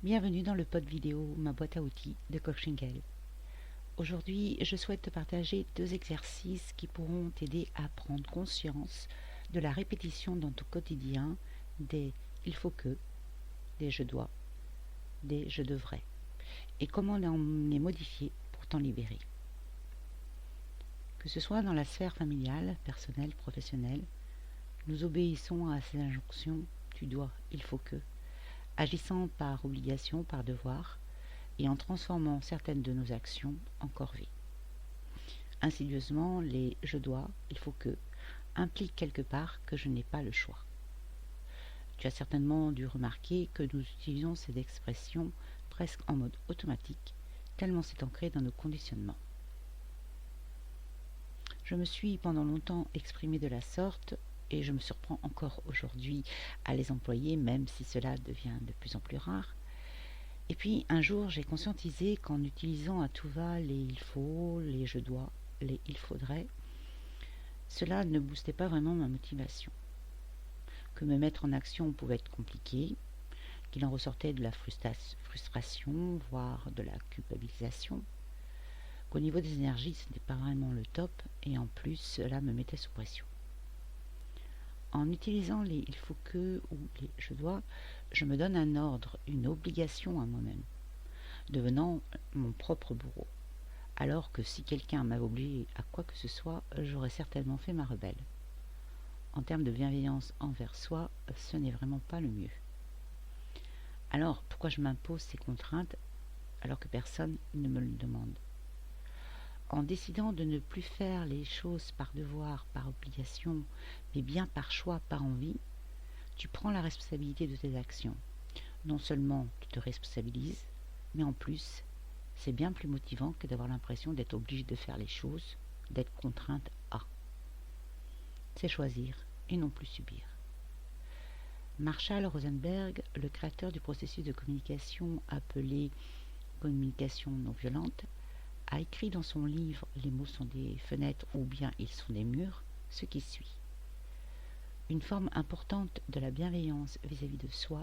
Bienvenue dans le pod vidéo Ma boîte à outils de Coaching. Aujourd'hui, je souhaite te partager 2 exercices qui pourront t'aider à prendre conscience de la répétition dans ton quotidien des il faut que, des je dois, des je devrais, et comment les modifier pour t'en libérer. Que ce soit dans la sphère familiale, personnelle, professionnelle, nous obéissons à ces injonctions tu dois, il faut que, agissant par obligation, par devoir, et en transformant certaines de nos actions en corvées. Insidieusement, les « je dois »,« il faut que » impliquent quelque part que je n'ai pas le choix. Tu as certainement dû remarquer que nous utilisons ces expressions presque en mode automatique, tellement c'est ancré dans nos conditionnements. Je me suis pendant longtemps exprimée de la sorte, et je me surprends encore aujourd'hui à les employer, même si cela devient de plus en plus rare. Et puis un jour, j'ai conscientisé qu'en utilisant à tout va les il faut, les je dois, les il faudrait, cela ne boostait pas vraiment ma motivation. Que me mettre en action pouvait être compliqué, qu'il en ressortait de la frustration, voire de la culpabilisation, qu'au niveau des énergies, ce n'était pas vraiment le top, et en plus, cela me mettait sous pression. En utilisant les il faut que ou les je dois, je me donne un ordre, une obligation à moi-même, devenant mon propre bourreau. Alors que si quelqu'un m'avait obligé à quoi que ce soit, j'aurais certainement fait ma rebelle. En termes de bienveillance envers soi, ce n'est vraiment pas le mieux. Alors, pourquoi je m'impose ces contraintes alors que personne ne me le demande? En décidant de ne plus faire les choses par devoir, par obligation, mais bien par choix, par envie, tu prends la responsabilité de tes actions. Non seulement tu te responsabilises, mais en plus, c'est bien plus motivant que d'avoir l'impression d'être obligé de faire les choses, d'être contrainte à. C'est choisir et non plus subir. Marshall Rosenberg, le créateur du processus de communication appelé communication non violente, a écrit dans son livre « Les mots sont des fenêtres ou bien ils sont des murs » ce qui suit. Une forme importante de la bienveillance vis-à-vis de soi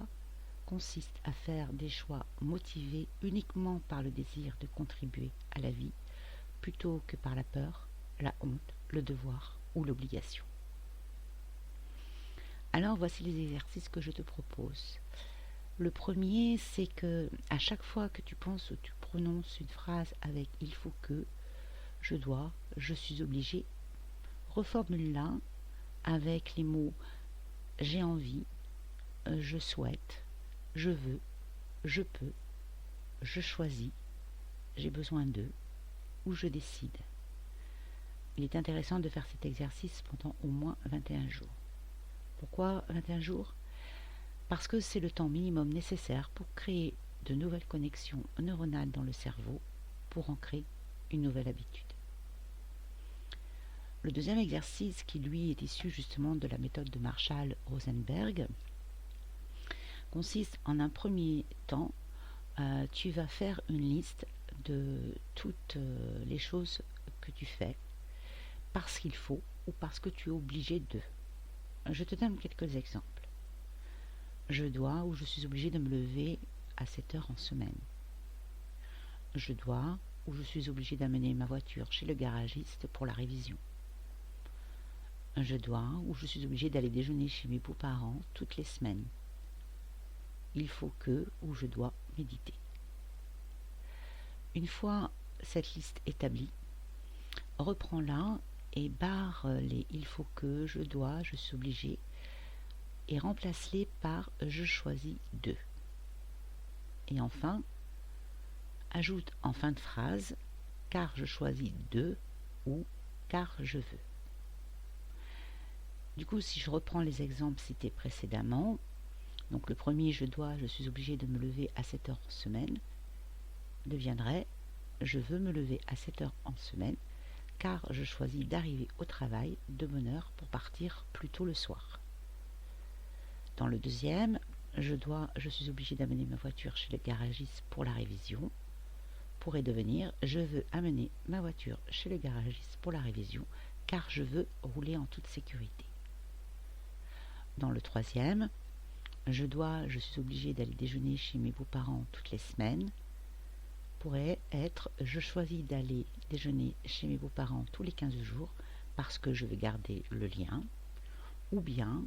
consiste à faire des choix motivés uniquement par le désir de contribuer à la vie, plutôt que par la peur, la honte, le devoir ou l'obligation. Alors voici les exercices que je te propose. Le premier, c'est que à chaque fois que tu penses ou tu prononces une phrase avec « il faut que »,« je dois »,« je suis obligé », reformule-la avec les mots « j'ai envie »,« je souhaite »,« je veux »,« je peux »,« je choisis »,« j'ai besoin d'eux » ou « je décide ». Il est intéressant de faire cet exercice pendant au moins 21 jours. Pourquoi 21 jours ? Parce que c'est le temps minimum nécessaire pour créer de nouvelles connexions neuronales dans le cerveau pour ancrer une nouvelle habitude. Le deuxième exercice, qui lui est issu justement de la méthode de Marshall Rosenberg, consiste en un premier temps, tu vas faire une liste de toutes les choses que tu fais parce qu'il faut ou parce que tu es obligé de. Je te donne quelques exemples. Je dois ou je suis obligé de me lever à 7 heures en semaine. Je dois ou je suis obligé d'amener ma voiture chez le garagiste pour la révision. Je dois ou je suis obligé d'aller déjeuner chez mes beaux-parents toutes les semaines. Il faut que ou je dois méditer. Une fois cette liste établie, reprends-la et barre les il faut que, je dois, je suis obligé et remplace-les par je choisis de. Et enfin, ajoute en fin de phrase car je choisis de ou car je veux. Du coup, si je reprends les exemples cités précédemment, donc le premier je dois, je suis obligé de me lever à 7 heures en semaine, deviendrait je veux me lever à 7 heures en semaine car je choisis d'arriver au travail de bonne heure pour partir plus tôt le soir. Dans le deuxième, je suis obligé d'amener ma voiture chez le garagiste pour la révision, pourrait devenir je veux amener ma voiture chez le garagiste pour la révision car je veux rouler en toute sécurité. Dans le troisième, je suis obligée d'aller déjeuner chez mes beaux-parents toutes les semaines, pourrait être je choisis d'aller déjeuner chez mes beaux-parents tous les 15 jours parce que je veux garder le lien, ou bien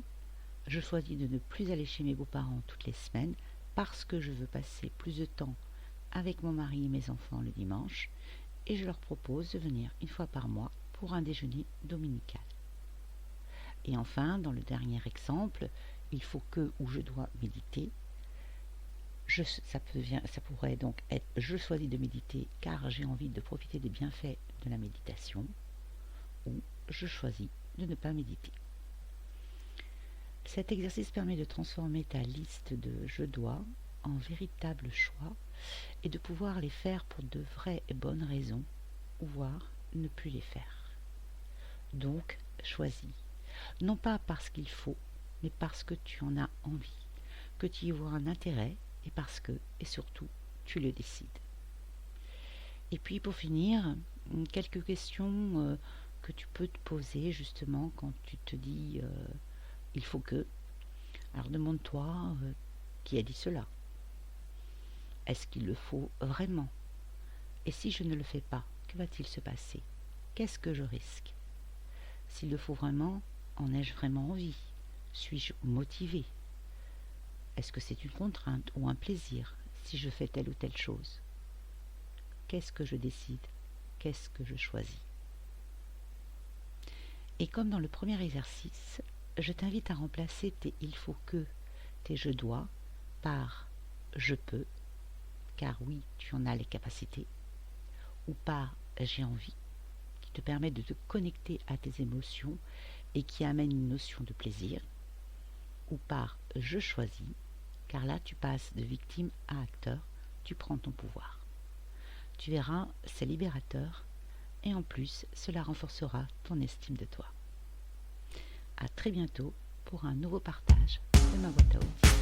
je choisis de ne plus aller chez mes beaux-parents toutes les semaines parce que je veux passer plus de temps avec mon mari et mes enfants le dimanche et je leur propose de venir une fois par mois pour un déjeuner dominical. Et enfin, dans le dernier exemple, il faut que ou je dois méditer. Ça pourrait donc être je choisis de méditer car j'ai envie de profiter des bienfaits de la méditation, ou je choisis de ne pas méditer. Cet exercice permet de transformer ta liste de je dois en véritables choix et de pouvoir les faire pour de vraies et bonnes raisons, ou voire ne plus les faire. Donc, choisis. Non pas parce qu'il faut, mais parce que tu en as envie, que tu y vois un intérêt et parce que, et surtout, tu le décides. Et puis pour finir, quelques questions que tu peux te poser justement quand tu te dis il faut que. Alors demande-toi qui a dit cela. Est-ce qu'il le faut vraiment? Et si je ne le fais pas, que va-t-il se passer? Qu'est-ce que je risque? S'il le faut vraiment, en ai-je vraiment envie? Suis-je motivé? Est-ce que c'est une contrainte ou un plaisir si je fais telle ou telle chose? Qu'est-ce que je décide? Qu'est-ce que je choisis? Et comme dans le premier exercice, je t'invite à remplacer tes il faut que, tes je dois, par je peux, car oui, tu en as les capacités, ou par j'ai envie, qui te permet de te connecter à tes émotions et qui amène une notion de plaisir, ou par je choisis, car là tu passes de victime à acteur, tu prends ton pouvoir. Tu verras, c'est libérateur, et en plus, cela renforcera ton estime de toi. À très bientôt pour un nouveau partage de ma boîte à outils.